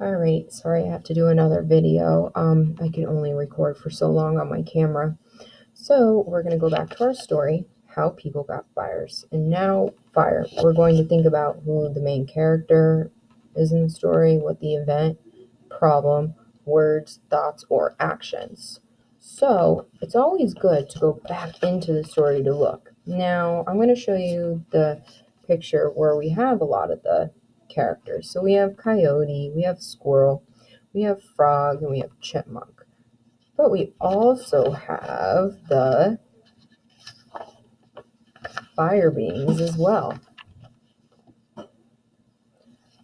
All right, sorry I have to do another video. I can only record for so long on my camera. So we're going to go back to our story, how people got fires. And now, fire. We're going to think about who the main character is in the story, what the event, problem, words, thoughts, or actions. So it's always good to go back into the story to look. Now, I'm going to show you the picture where we have a lot of the characters. So we have coyote, we have squirrel, we have frog, and we have chipmunk. But we also have the fire beings as well.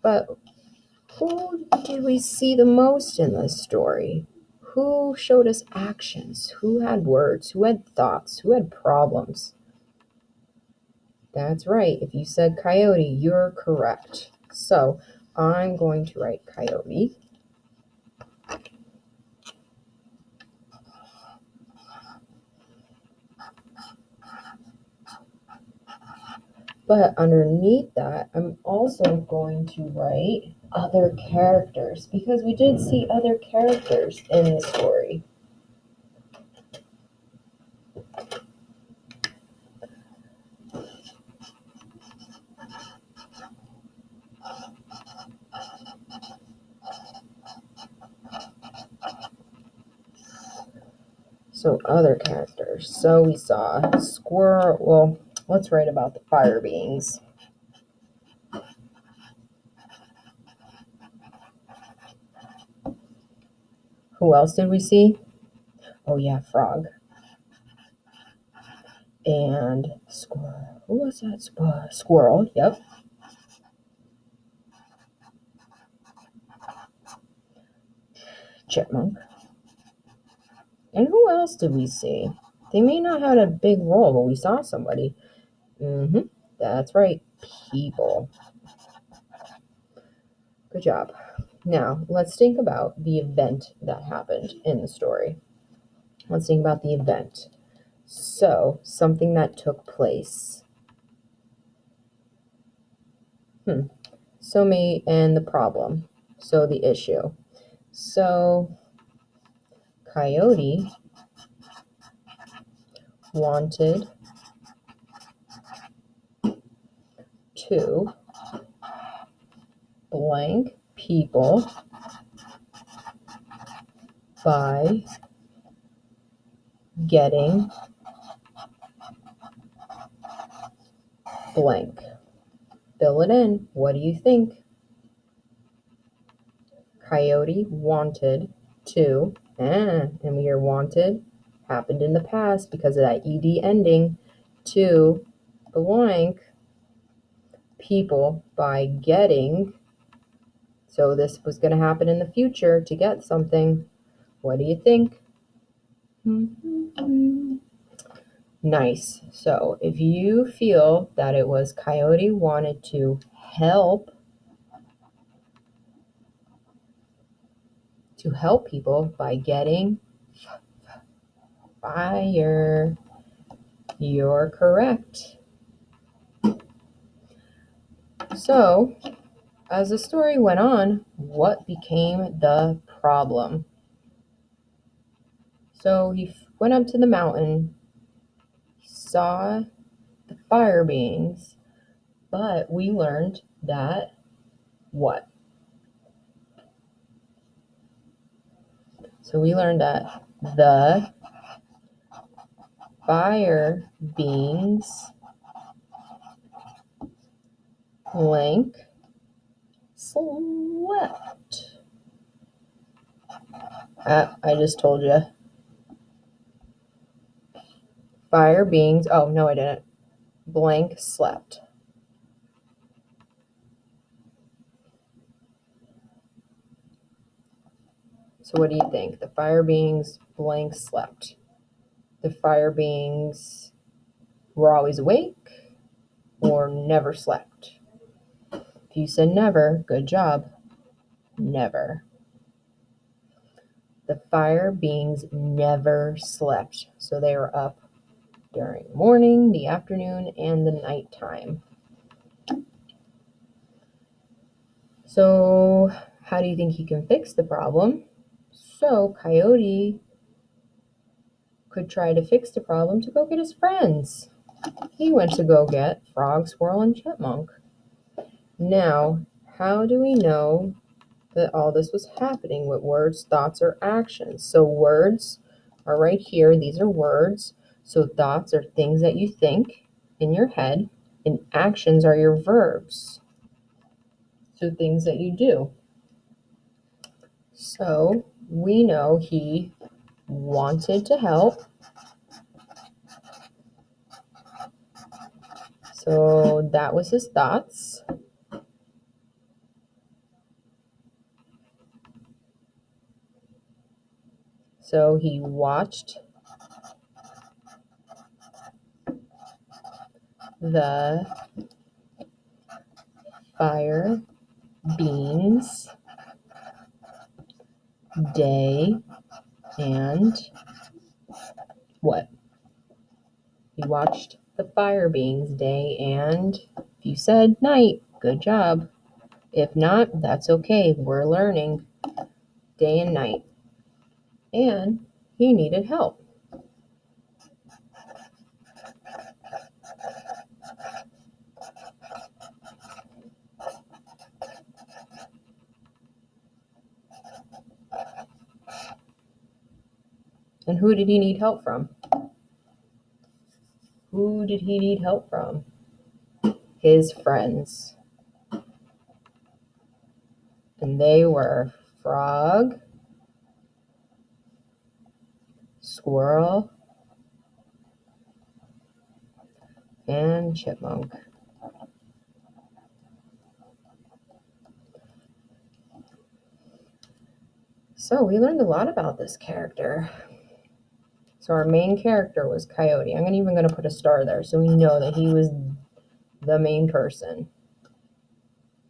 But who did we see the most in this story? Who showed us actions? Who had words? Who had thoughts? Who had problems? That's right. If you said coyote, you're correct. So I'm going to write coyote. But underneath that, I'm also going to write other characters because we did see other characters in the story. So other characters. So we saw squirrel. Well, let's write about the fire beings. Who else did we see? Oh yeah, frog. And squirrel. Who was that? Squirrel, yep. Chipmunk. And who else did we see? They may not have had a big role, but we saw somebody. That's right, people. Good job. Now, let's think about the event that happened in the story. Let's think about the event. So, something that took place. So me and the problem. So the issue. So coyote wanted to blank people by getting blank. Fill it in. What do you think? Coyote wanted to, and we hear wanted, happened in the past because of that ed ending, to blank people by getting. So this was going to happen in the future to get something. What do you think? Nice. So if you feel that it was coyote wanted to help people by getting fire, you're correct. So as the story went on, what became the problem? So he went up to the mountain, saw the fire beings, but we learned that what? So we learned that the fire beings blank slept. I just told you. Fire beings, oh no I didn't. Blank slept. So what do you think? The fire beings blank slept. The fire beings were always awake or never slept? If you said never, good job. Never. The fire beings never slept. So they were up during the morning, the afternoon, and the nighttime. So How do you think he can fix the problem? So Coyote could try to fix the problem to go get his friends. He went to go get Frog, Squirrel, and Chipmunk. Now, how do we know that all this was happening with words, thoughts, or actions? So words are right here. These are words. So thoughts are things that you think in your head, and actions are your verbs. So things that you do. So we know he wanted to help. So that was his thoughts. So he watched the fire beings day and what? He watched the fire beings day and if you said night, good job. If not, that's okay. We're learning day and night. And he needed help. And who did he need help from? Who did he need help from? His friends. And they were Frog, Squirrel, and Chipmunk. So we learned a lot about this character. So our main character was Coyote. I'm even going to put a star there so we know that he was the main person.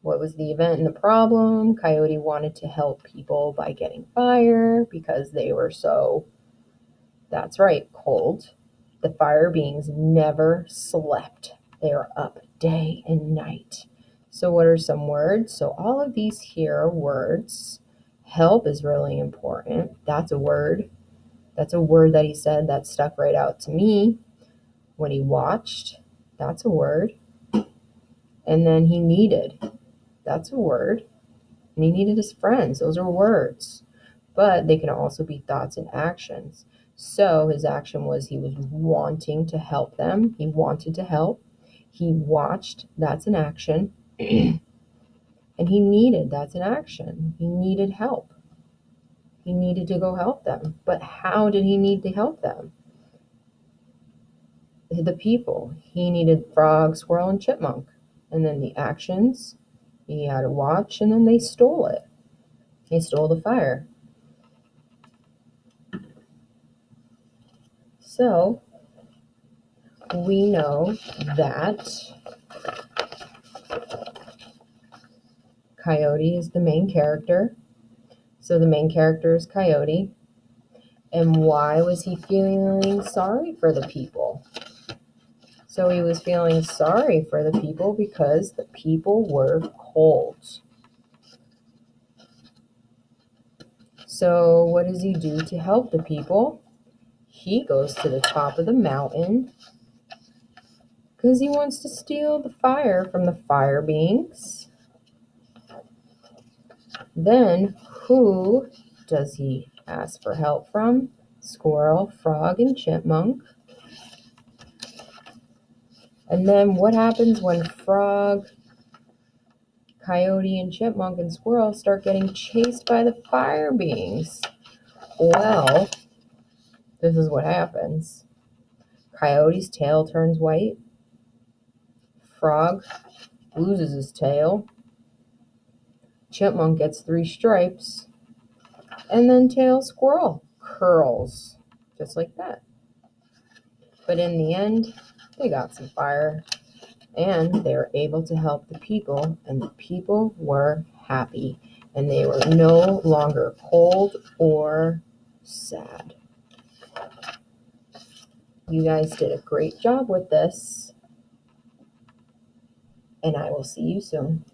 What was the event and the problem? Coyote wanted to help people by getting fire because they were so, that's right, cold. The fire beings never slept. They were up day and night. So what are some words? So all of these here are words. Help is really important. That's a word. That's a word that he said that stuck right out to me. When he watched, that's a word. And then he needed, that's a word. And he needed his friends. Those are words. But they can also be thoughts and actions. So his action was he was wanting to help them. He wanted to help. He watched, that's an action. And he needed, that's an action. He needed help. He needed to go help them. But how did he need to help them? The people. He needed Frog, Squirrel, and Chipmunk. And then the actions, he had to watch, and then they stole it. They stole the fire. So we know that Coyote is the main character. So the main character is Coyote. And why was he feeling sorry for the people? So he was feeling sorry for the people because the people were cold. So what does he do to help the people? He goes to the top of the mountain because he wants to steal the fire from the fire beings. Then who does he ask for help from? Squirrel, Frog, and Chipmunk. And then what happens when Frog, Coyote, and Chipmunk and Squirrel start getting chased by the fire beings? Well, this is what happens. Coyote's tail turns white. Frog loses his tail. Chipmunk gets 3 stripes. And then tail Squirrel curls. Just like that. But in the end, they got some fire. And they were able to help the people. And the people were happy. And they were no longer cold or sad. You guys did a great job with this. And I will see you soon.